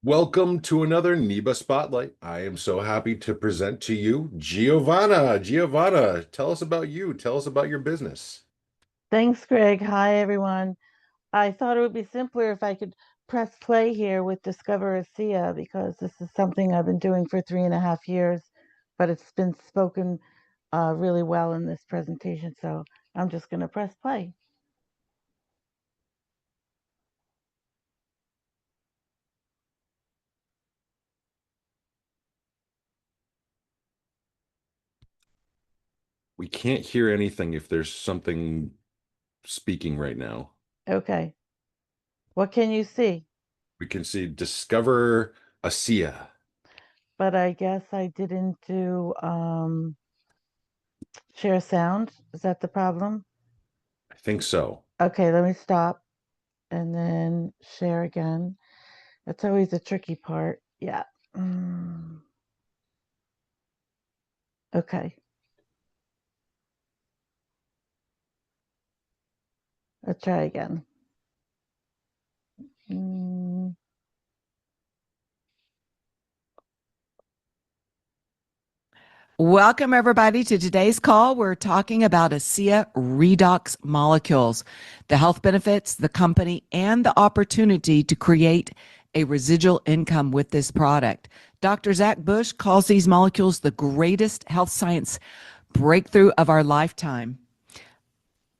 Welcome to another NEBA Spotlight. I am so happy to present to you Giovanna. Giovanna, tell us about you. Tell us about your business. Thanks, Greg. Hi, everyone. I thought it would be simpler if I could press play here with Discover ASEA because this is something I've been doing for 3.5 years, but it's been spoken really well in this presentation. So I'm just going to press play. We can't hear anything if there's something speaking right now. Okay. What can you see? We can see Discover ASEA. But I guess I didn't do share sound. Is that the problem? I think so. Okay, let me stop and then share again. That's always the tricky part. Yeah. Okay. Let's try again. Mm. Welcome, everybody, to today's call. We're talking about ASEA Redox Molecules, the health benefits, the company, and the opportunity to create a residual income with this product. Dr. Zach Bush calls these molecules the greatest health science breakthrough of our lifetime.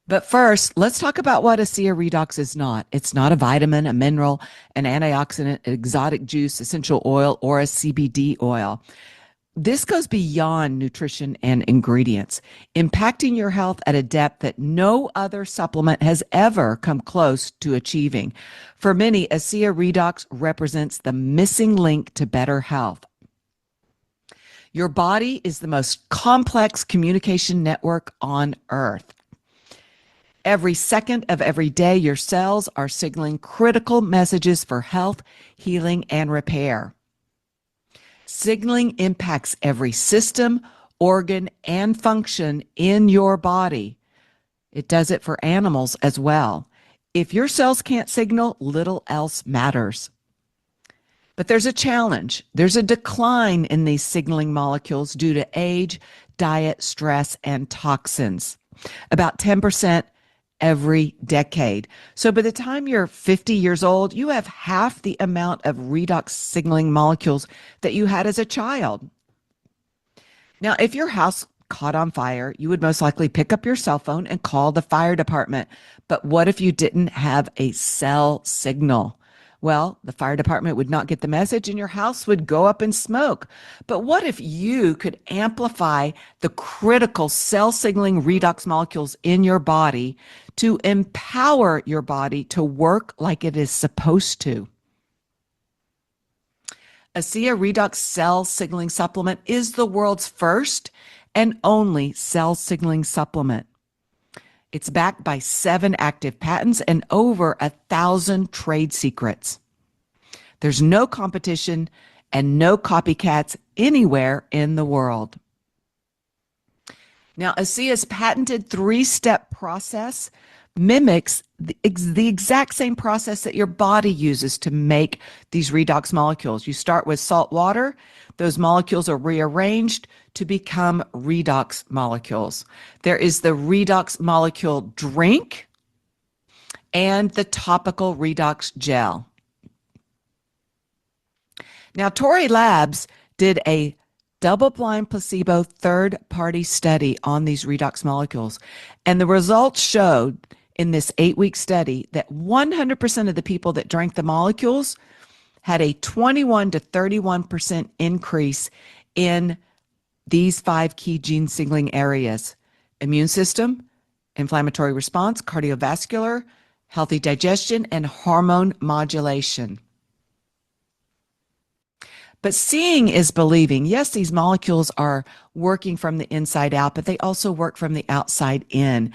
But first, let's talk about what ASEA Redox is not. It's not a vitamin, a mineral, an antioxidant, an exotic juice, essential oil, or a CBD oil. This goes beyond nutrition and ingredients, impacting your health at a depth that no other supplement has ever come close to achieving. For many, ASEA Redox represents the missing link to better health. Your body is the most complex communication network on earth. Every second of every day, your cells are signaling critical messages for health, healing, and repair. Signaling impacts every system, organ, and function in your body. It does it for animals as well. If your cells can't signal, little else matters. But there's a challenge. There's a decline in these signaling molecules due to age, diet, stress, and toxins. About 10% every decade. So by the time you're 50 years old, you have half the amount of redox signaling molecules that you had as a child. Now, if your house caught on fire, you would most likely pick up your cell phone and call the fire department. But what if you didn't have a cell signal? Well, the fire department would not get the message and your house would go up in smoke. But what if you could amplify the critical cell signaling redox molecules in your body to empower your body to work like it is supposed to? ASEA Redox Cell Signaling Supplement is the world's first and only cell signaling supplement. It's backed by 7 active patents and over 1,000 trade secrets. There's no competition and no copycats anywhere in the world. Now, ASEA's patented 3-step process mimics the exact same process that your body uses to make these redox molecules. You start with salt water. Those molecules are rearranged to become redox molecules. There is the redox molecule drink and the topical redox gel. Now, Torii Labs did a double-blind placebo third-party study on these redox molecules, and the results showed in this 8-week study that 100% of the people that drank the molecules had a 21 to 31% increase in these 5 key gene signaling areas: immune system, inflammatory response, cardiovascular, healthy digestion, and hormone modulation. But seeing is believing. Yes, these molecules are working from the inside out, but they also work from the outside in.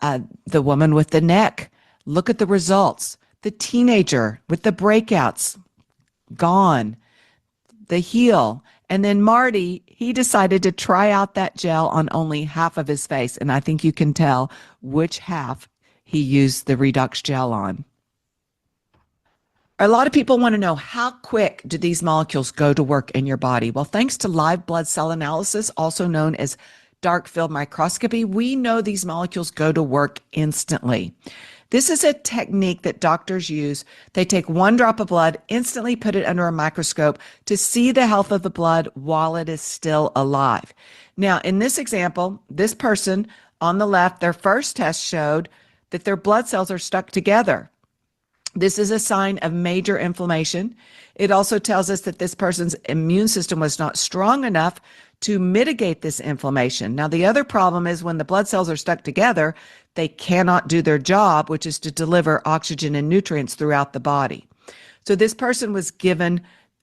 The woman with the neck, look at the results. The teenager with the breakouts, gone. The heel. And then Marty, he decided to try out that gel on only half of his face. And I think you can tell which half he used the Redox gel on. A lot of people want to know, how quick do these molecules go to work in your body? Well, thanks to live blood cell analysis, also known as dark field microscopy, we know these molecules go to work instantly. This is a technique that doctors use. They take one drop of blood, instantly put it under a microscope to see the health of the blood while it is still alive. Now, in this example, this person on the left, their first test showed that their blood cells are stuck together. This is a sign of major inflammation. It also tells us that this person's immune system was not strong enough to mitigate this inflammation. Now, the other problem is when the blood cells are stuck together, they cannot do their job, which is to deliver oxygen and nutrients throughout the body. So this person was given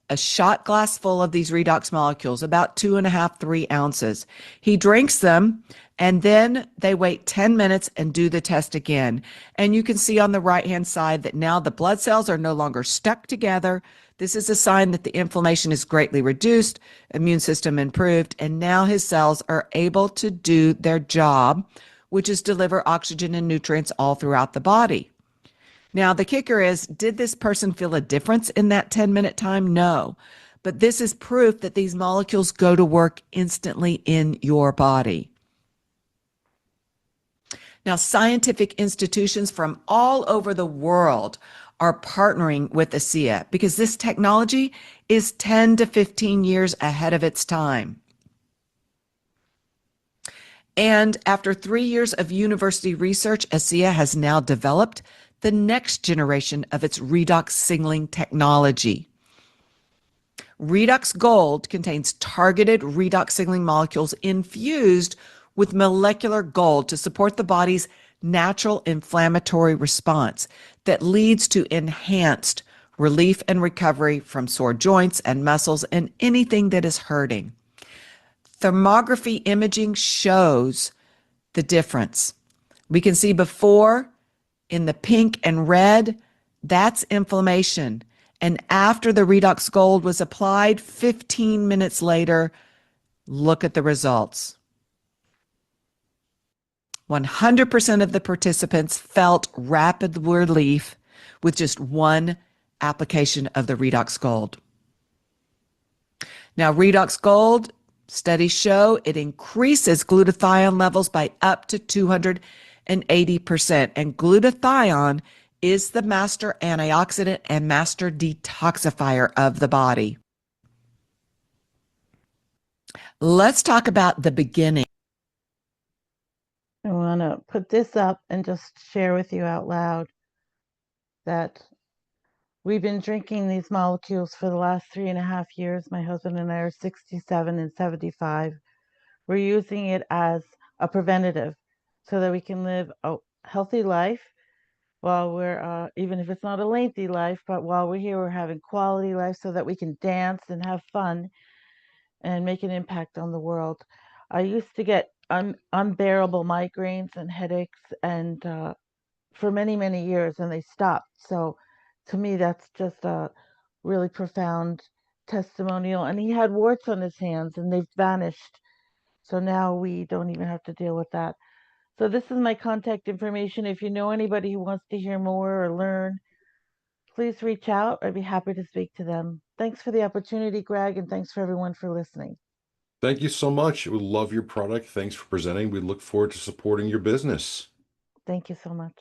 a shot glass full of these redox molecules, about 2.5, 3 ounces. He drinks them, and then they wait 10 minutes and do the test again. And you can see on the right-hand side that now the blood cells are no longer stuck together. This is a sign that the inflammation is greatly reduced, immune system improved, and now his cells are able to do their job, which is deliver oxygen and nutrients all throughout the body. Now, the kicker is, did this person feel a difference in that 10-minute time? No. But this is proof that these molecules go to work instantly in your body. Now, scientific institutions from all over the world are partnering with ASEA because this technology is 10 to 15 years ahead of its time. And after 3 years of university research, ASEA has now developed the next generation of its redox signaling technology. Redox Gold contains targeted redox signaling molecules infused with molecular gold to support the body's natural inflammatory response that leads to enhanced relief and recovery from sore joints and muscles and anything that is hurting. Thermography imaging shows the difference. We can see before in the pink and red, that's inflammation. And after the Redox Gold was applied, 15 minutes later, look at the results. 100% of the participants felt rapid relief with just one application of the Redox Gold. Now, Redox Gold, studies show it increases glutathione levels by up to 280%. And glutathione is the master antioxidant and master detoxifier of the body. Let's talk about the beginning. I want to put this up and just share with you out loud that we've been drinking these molecules for the last 3.5 years. My husband and I are 67 and 75. We're using it as a preventative so that we can live a healthy life while we're, even if it's not a lengthy life, but while we're here, we're having quality life so that we can dance and have fun and make an impact on the world. I used to get unbearable migraines and headaches and for many, many years, and they stopped. So to me, that's just a really profound testimonial. And he had warts on his hands and they've vanished. So now we don't even have to deal with that. So this is my contact information. If you know anybody who wants to hear more or learn, please reach out. I'd be happy to speak to them. Thanks for the opportunity, Greg, and thanks for everyone for listening. Thank you so much. We love your product. Thanks for presenting. We look forward to supporting your business. Thank you so much.